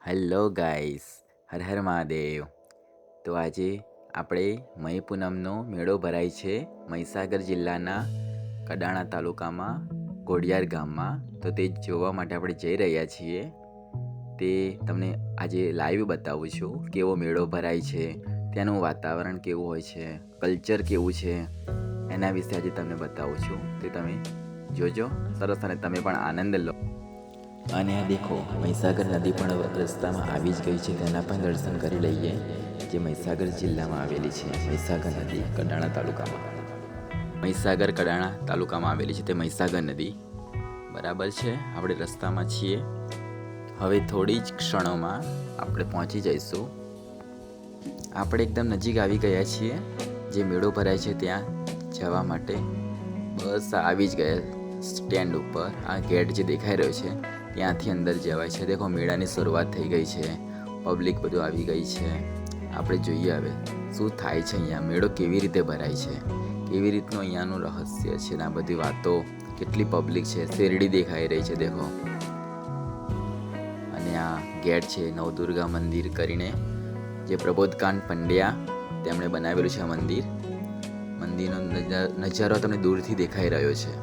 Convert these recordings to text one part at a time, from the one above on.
Hello guys, Har Har Mahadev. તો આજે આપણે મહી પૂનમનો મેળો ભરાય છે મહીસાગર જિલ્લાના કડાણા તાલુકામાં ઘોડિયાર ગામમાં. તો તે જોવા માટે આપણે જઈ રહ્યા છીએ. તે તમને આજે લાઈવ બતાવું છું કેવો મેળો ભરાય છે, ત્યાંનું વાતાવરણ કેવું હોય છે, કલ્ચર કેવું છે, એના વિશે આજે તમને બતાવું છું. તે તમે જોજો સરસ અને તમે પણ આનંદ લો. અને આ દેખો, મહીસાગર નદી પણ રસ્તામાં આવી જ ગઈ છે. તેના પણ દર્શન કરી લઈએ, જે મહીસાગર જિલ્લામાં આવેલી છે. મહીસાગર નદી કડાણા તાલુકામાં આવેલી છે. તે મહીસાગર નદી બરાબર છે. આપણે રસ્તામાં છીએ. હવે થોડી જ ક્ષણોમાં આપણે પહોંચી જઈશું. આપણે એકદમ નજીક આવી ગયા છીએ. જે મેળો ભરાય છે ત્યાં જવા માટે બસ આવી જ ગયા સ્ટેન્ડ ઉપર. આ ગેટ જે દેખાઈ રહ્યો છે ત્યાંથી અંદર જવાય છે. દેખો, મેળાની શરૂઆત થઈ ગઈ છે, પબ્લિક બધું આવી ગઈ છે. આપણે જોઈએ હવે શું થાય છે અહીંયા, મેળો કેવી રીતે ભરાય છે, કેવી રીતનું અહીંયાનું રહસ્ય છે ને આ બધી વાતો. કેટલી પબ્લિક છે, શેરડી દેખાઈ રહી છે દેખો. અને આ ગેટ છે નવદુર્ગા મંદિર કરીને, જે પ્રબોધકાંત પંડ્યા તેમણે બનાવેલું છે. આ મંદિરનો નજારો તમને દૂરથી દેખાઈ રહ્યો છે.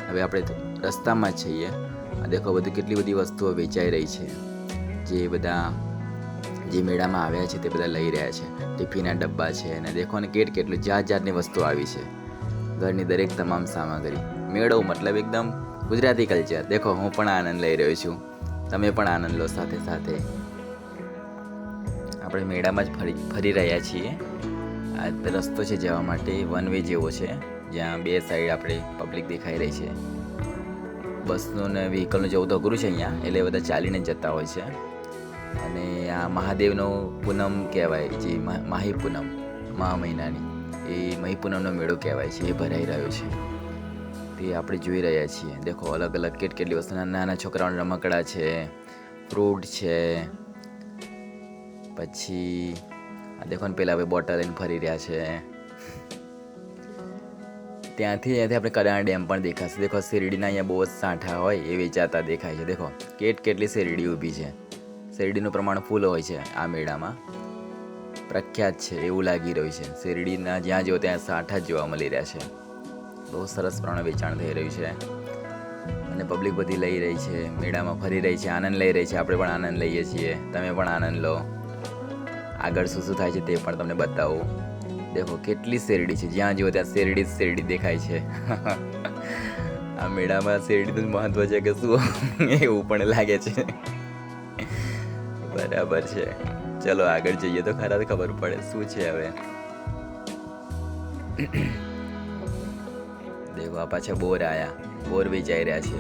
હવે આપણે રસ્તામાં જ છીએ. આ દેખો, બધી કેટલી બધી વસ્તુઓ વેચાઈ રહી છે. જે મેળામાં આવ્યા છે તે બધા લઈ રહ્યા છે. ટિફિનના ડબ્બા છે અને દેખો ને કેટલું જાતની વસ્તુઓ આવી છે. ઘરની દરેક તમામ સામગ્રી. મેળો મતલબ એકદમ ગુજરાતી કલ્ચર. દેખો, હું પણ આનંદ લઈ રહ્યો છું, તમે પણ આનંદ લો સાથે સાથે. આપણે મેળામાં જ ફરી રહ્યા છીએ. આ રસ્તો છે જવા માટે, વન વે જેવો છે, જ્યાં બે સાઈડ આપણે પબ્લિક દેખાઈ રહી છે. બસનું ને વ્હીકલનું જવું તો અઘરું છે અહીંયા, એટલે બધા ચાલીને જતા હોય છે. અને આ મહાદેવનો પૂનમ કહેવાય, જે માહી પૂનમ, મહા મહિનાની, એ મહી પૂનમનો મેળો કહેવાય છે. એ ભરાઈ રહ્યો છે તે આપણે જોઈ રહ્યા છીએ. દેખો, અલગ અલગ કેટલી વસ્તુ, નાના છોકરાઓના રમકડા છે, ફ્રૂટ છે. પછી આ દેખો ને, પેલા હવે બોટલ લઈને ફરી રહ્યા છે. ત્યાંથી આપણે કડાણા ડેમ પણ દેખાશે. દેખો, શેરડીના અહીંયા બહુ જ સાંઠા હોય એ વેચાતા દેખાય છે. દેખો, કેટલી શેરડી ઊભી છે. શેરડીનું પ્રમાણ ફૂલ હોય છે આ મેળામાં, પ્રખ્યાત છે એવું લાગી રહ્યું છે. શેરડીના જ્યાં જુઓ ત્યાં સાંઠા જ જોવા મળી રહ્યા છે. બહુ સરસ પ્રમાણે વેચાણ થઈ રહ્યું છે અને પબ્લિક બધી લઈ રહી છે, મેળામાં ફરી રહી છે, આનંદ લઈ રહી છે. આપણે પણ આનંદ લઈએ છીએ, તમે પણ આનંદ લો. આગળ શું શું થાય છે તે પણ તમને બતાવું. દેખો, કેટલી શેરડી છે, જ્યાં જુઓ ત્યાં શેરડી દેખાય છે. આ મેળામાં શેરડીનું મહત્વ છે કે શું એવું પણ લાગે છે. બરાબર છે, ચલો આગળ જઈએ તો ખરા ખબર પડે શું છે. હવે દેખો, આ પાછા બોર વેચાઈ રહ્યા છે.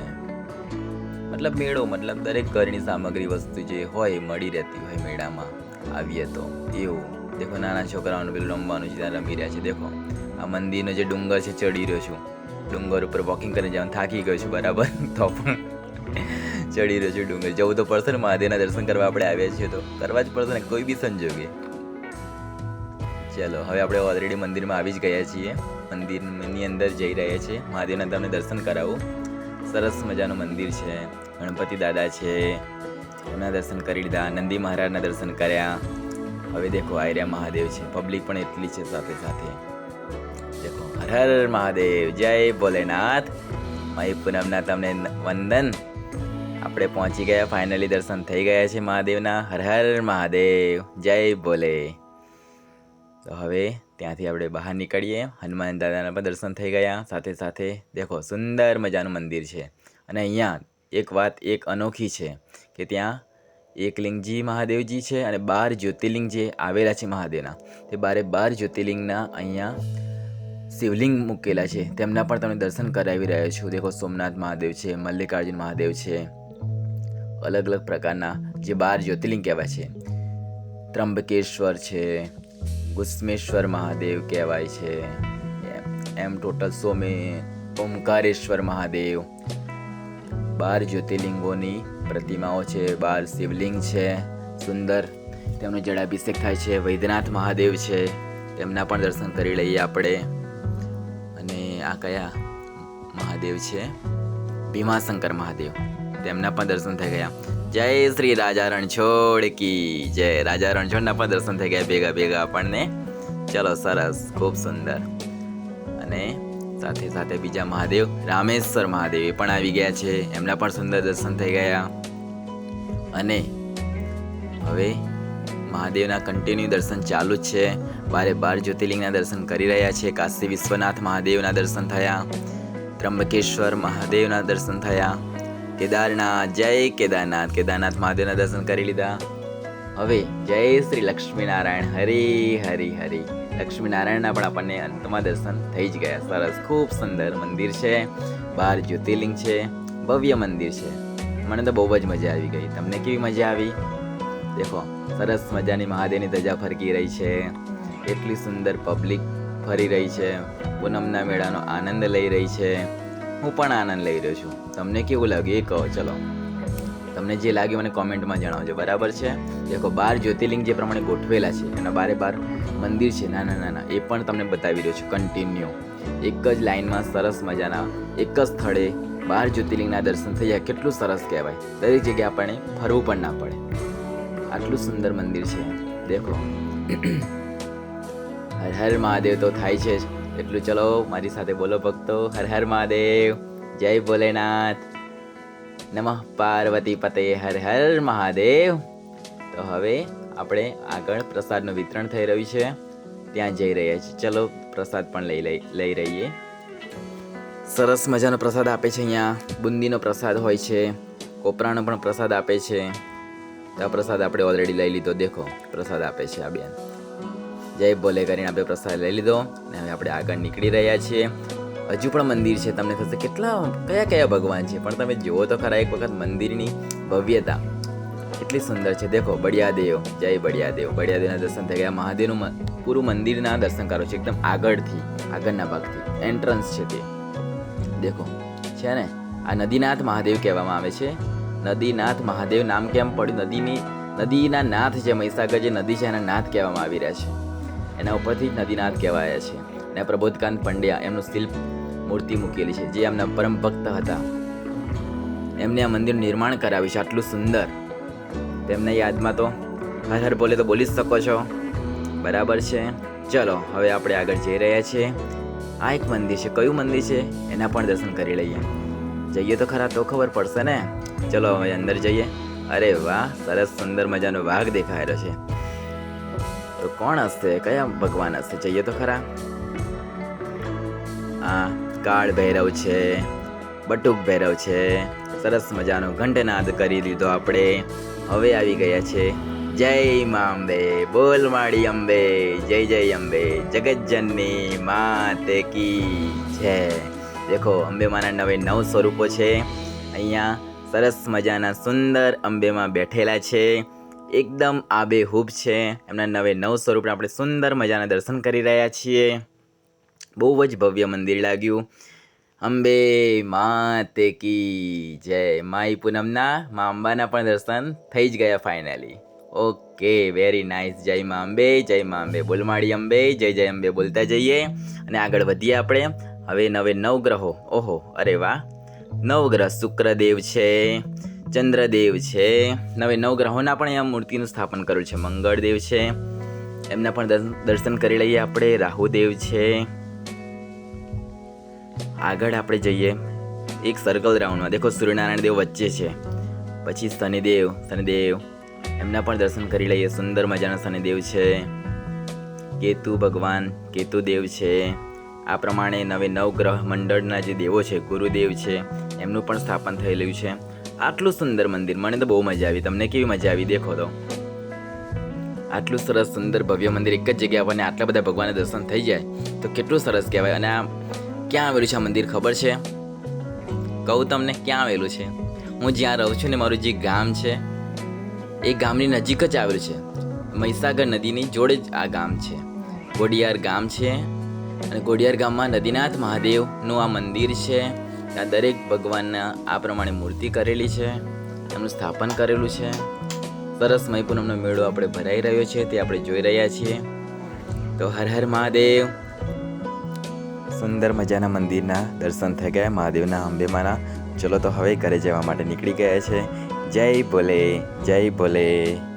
મતલબ મેળો મતલબ દરેક ઘરની સામગ્રી વસ્તુ જે હોય મળી રહેતી હોય મેળામાં આવીએ તો એવું. દેખો, નાના છોકરાઓનું પેલું રમવાનું છે, ત્યાં રમી રહ્યા છે. દેખો, આ મંદિરનો જે ડુંગર છે ચડી રહ્યો છું. ડુંગર ઉપર વોકિંગ કરીને જવાનું થાકી ગયો છું બરાબર, તો પણ ચડી રહ્યો છું ડુંગર. જવું તો પડશે ને, મહાદેવના દર્શન કરવા આપણે આવ્યા છીએ તો કરવા જ પડશે ને, કોઈ બી સંજોગે. ચલો, હવે આપણે ઓલરેડી મંદિરમાં આવી જ ગયા છીએ. મંદિરની અંદર જઈ રહ્યા છીએ. મહાદેવના તમને દર્શન કરાવું. સરસ મજાનું મંદિર છે. ગણપતિ દાદા છે, એમના દર્શન કરી લીધા. નંદી મહારાજના દર્શન કર્યા. હવે દેખો, આર્યા મહાદેવ છે. પબ્લિક પણ એટલી છે સાથે સાથે. દેખો, હર હર મહાદેવ, જય ભોલેનાથ. મહી પૂનમના તમને વંદન. આપણે પહોંચી ગયા, ફાઇનલી દર્શન થઈ ગયા છે મહાદેવના. હર હર મહાદેવ, જય ભોલે. તો હવે ત્યાંથી આપણે બહાર નીકળીએ. હનુમાન દાદાના પણ દર્શન થઈ ગયા સાથે સાથે. દેખો, સુંદર મજાનું મંદિર છે. અને અહીંયા એક વાત અનોખી છે કે ત્યાં એકલિંગજી મહાદેવજી છે અને 12 જ્યોતિર્લિંગ જે આવેલા છે મહાદેવના, તે 12 જ્યોતિર્લિંગના અહીંયા શિવલિંગ મૂકેલા છે. તેમના પણ તમે દર્શન કરાવી રહ્યા છો. દેખો, સોમનાથ મહાદેવ છે, મલ્લિકાર્જુન મહાદેવ છે, અલગ અલગ પ્રકારના જે 12 જ્યોતિર્લિંગ કહેવાય છે. ત્રંબકેશ્વર છે, ગુસ્મેશ્વર મહાદેવ કહેવાય છે, એમ ટોટલ ઓમકારેશ્વર મહાદેવ. 12 જ્યોતિર્લિંગોની પ્રતિમાઓ છે, 12 શિવલિંગ છે સુંદર. તેમનો જળાભિષેક થાય છે. વૈદ્યનાથ મહાદેવ છે, તેમના પણ દર્શન કરી લઈએ આપણે. અને આ કયા મહાદેવ છે? ભીમાશંકર મહાદેવ, તેમના પણ દર્શન થઈ ગયા. જય શ્રી રાજા રણછોડ કી જય. રાજા રણછોડના પણ દર્શન થઈ ગયા ભેગા ભેગા આપણને. ચલો સરસ, ખૂબ સુંદર. અને સાથે સાથે બીજા મહાદેવ રામેશ્વર મહાદેવ એ પણ આવી ગયા છે, એમના પણ સુંદર દર્શન થઈ ગયા. અને હવે મહાદેવના કન્ટિન્યુ દર્શન ચાલુ જ છે. 12 જ્યોતિર્લિંગના દર્શન કરી રહ્યા છે. કાશી વિશ્વનાથ મહાદેવના દર્શન થયા, ત્રંબકેશ્વર મહાદેવના દર્શન થયા, કેદારનાથ, જય કેદારનાથ, કેદારનાથ મહાદેવના દર્શન કરી લીધા. હવે જય શ્રી લક્ષ્મીનારાયણ, હરી હરી હરી. લક્ષ્મીનારાયણના પણ આપણને અંતમાં દર્શન થઈ જ ગયા. સરસ, ખૂબ સુંદર મંદિર છે. 12 જ્યોતિર્લિંગ છે, ભવ્ય મંદિર છે. મને તો બહુ જ મજા આવી ગઈ. તમને કેવી મજા આવી? દેખો, સરસ મજાની મહાદેવની ધજા ફરકી રહી છે. એટલી સુંદર પબ્લિક ફરી રહી છે, પૂનમના મેળાનો આનંદ લઈ રહી છે. હું પણ આનંદ લઈ રહ્યો છું. તમને કેવું લાગ્યું એ કહો. ચલો, તમને જે લાગ્યું મને કોમેન્ટમાં જણાવજો, બરાબર છે? દેખો, 12 જ્યોતિર્લિંગ જે પ્રમાણે ગોઠવેલા છે, એના 12 મંદિર છે નાના નાના, એ પણ તમને બતાવી રહ્યો છું કન્ટિન્યુ. એક જ લાઇનમાં સરસ મજાના એક જ સ્થળે 12 જ્યોતિર્લિંગના દર્શન થઈ જાય. કેટલું સરસ કહેવાય. દરેક જગ્યાએ આપણને ફરવું પણ ના પડે. આટલું સુંદર મંદિર છે. દેખો, હર હર મહાદેવ તો થાય છે જ. એટલું ચલો મારી સાથે બોલો ભક્તો, હર હર મહાદેવ, જય ભોલેનાથ, નમઃ પાર્વતી પતે, હર હર મહાદેવ. તો હવે આપણે આગળ પ્રસાદનું વિતરણ થઈ રહ્યું છે, ત્યાં જઈ રહ્યા છીએ. ચલો પ્રસાદ પણ લઈ રહીએ. સરસ મજાનો પ્રસાદ આપે છે અહીંયા. બુંદીનો પ્રસાદ હોય છે, કોપરાનો પણ પ્રસાદ આપે છે. તો આ પ્રસાદ આપણે ઓલરેડી લઈ લીધો. દેખો, પ્રસાદ આપે છે આ બેન. જય ભોલે કરીને આપણે પ્રસાદ લઈ લીધો અને હવે આપણે આગળ નીકળી રહ્યા છીએ. હજુ પણ મંદિર છે. તમને થશે કયા કયા ભગવાન છે, પણ તમે જુઓ તો ખરા એક વખત મંદિરની ભવ્યતા કેટલી સુંદર છે. દેખો, બળિયાદેવ, જય બળિયાદેવ. બળિયાદેવના દર્શન થઈ ગયા. મહાદેવનું પૂરું મંદિરના દર્શન કરો છો એકદમ આગળથી, આગળના ભાગથી એન્ટ્રન્સ છે તે. દેખો, છે ને, આ નદીનાથ મહાદેવ કહેવામાં આવે છે. નદીનાથ મહાદેવ નામ કેમ પડ્યું? નદીના નાથ છે. મહીસાગર જે નદી છે એના નાથ કહેવામાં આવી રહ્યા છે. એના ઉપરથી નદીનાથ કહેવાયા છે. અને પ્રબોધકાંત પંડ્યા એમનું શિલ્પ મૂર્તિ મૂકેલી છે, જે એમના પરમ ભક્ત હતા. એમને આ મંદિરનું નિર્માણ કરાવ્યું છે આટલું સુંદર. તેમના યાદમાં તો હર હર બોલે તો બોલી જ શકો છો, બરાબર છે? ચલો હવે આપણે આગળ જઈ રહ્યા છીએ. આ એક મંદિર છે. કયું મંદિર છે એના પણ દર્શન કરી લઈએ. જઈએ તો ખરા તો ખબર પડશે ને. ચલો હવે અંદર જઈએ. અરે વાહ, સરસ સુંદર મજાનો વાઘ દેખાયેલો છે. તો કોણ હશે? કયા ભગવાન હશે? જઈએ તો ખરા. આ કાળ ભૈરવ છે, બટુક ભૈરવ છે. સરસ મજાનો ઘંટનાદ કરી લીધો આપણે. હવે આવી ગયા છે જય મા અંબે, બોલ માડી અંબે, જય જય અંબે, જગતજનની માત કી જય. દેખો, અંબે માના 9 સ્વરૂપો છે અહીંયા. સરસ મજાના સુંદર અંબેમાં બેઠેલા છે, એકદમ આબેહૂબ છે. એમના 9 સ્વરૂપના આપણે સુંદર મજાના દર્શન કરી રહ્યા છીએ. બહુ જ ભવ્ય મંદિર લાગ્યું. અંબે માત કી જય. માઈ પૂનમના મા અંબાના પણ દર્શન થઈ જ ગયા ફાઇનલી. Okay, very nice. જય મા અંબે, જય મા અંબે, બોલમાળી અંબે, જય જય અંબે બોલતા જઈએ અને આગળ વધીએ આપણે. હવે 9 ગ્રહો. ઓહો, અરે વાહ. 9 ગ્રહ. શુક્રદેવ છે, ચંદ્રદેવ છે. 9 ગ્રહોના પણ અહીંયા મૂર્તિનું સ્થાપન કર્યું છે. મંગળદેવ છે, એમના પણ દર્શન કરી લઈએ આપણે. રાહુદેવ છે. આગળ આપણે જઈએ એક સર્કલ રાઉન્ડમાં. દેખો, સૂર્યનારાયણ દેવ વચ્ચે છે. પછી શનિદેવ એમના પણ દર્શન કરી લઈએ. સુંદર મજાના શનિદેવ છે. કેતુ ભગવાન, કેતુદેવ છે. આ પ્રમાણે 9 ગ્રહ મંડળના જે દેવો છે, ગુરુદેવ છે, એમનું પણ સ્થાપન થયેલું છે. આટલું સુંદર મંદિર, મને તો બહુ મજા આવી. તમને કેવી મજા આવી? દેખો તો, આટલું સરસ સુંદર ભવ્ય મંદિર એક જ જગ્યાએ આપણને આટલા બધા ભગવાનના દર્શન થઈ જાય તો કેટલું સરસ કહેવાય. અને આ ક્યાં આવેલું છે આ મંદિર ખબર છે? કહું તમને ક્યાં આવેલું છે? હું જ્યાં રહું છું ને, મારું જે ગામ છે એ ગામની નજીક જ આવેલું છે. મહીસાગર નદીની જોડે જ આ ગામ છે. ગોડિયાર ગામ છે. અને ગોડિયાર ગામમાં નદીનાથ મહાદેવનું આ મંદિર છે. ત્યાં દરેક ભગવાનના આ પ્રમાણે મૂર્તિ કરેલી છે, એમનું સ્થાપન કરેલું છે. સરસ મહી પૂનમનો મેળો આપણે ભરાઈ રહ્યો છે, તે આપણે જોઈ રહ્યા છીએ. તો હર હર મહાદેવ. સુંદર મજાના મંદિરના દર્શન થઈ ગયા મહાદેવના, અંબેમાના. ચલો તો હવે ઘરે જવા માટે નીકળી ગયા છે. જય ભોલે જય ભોલે.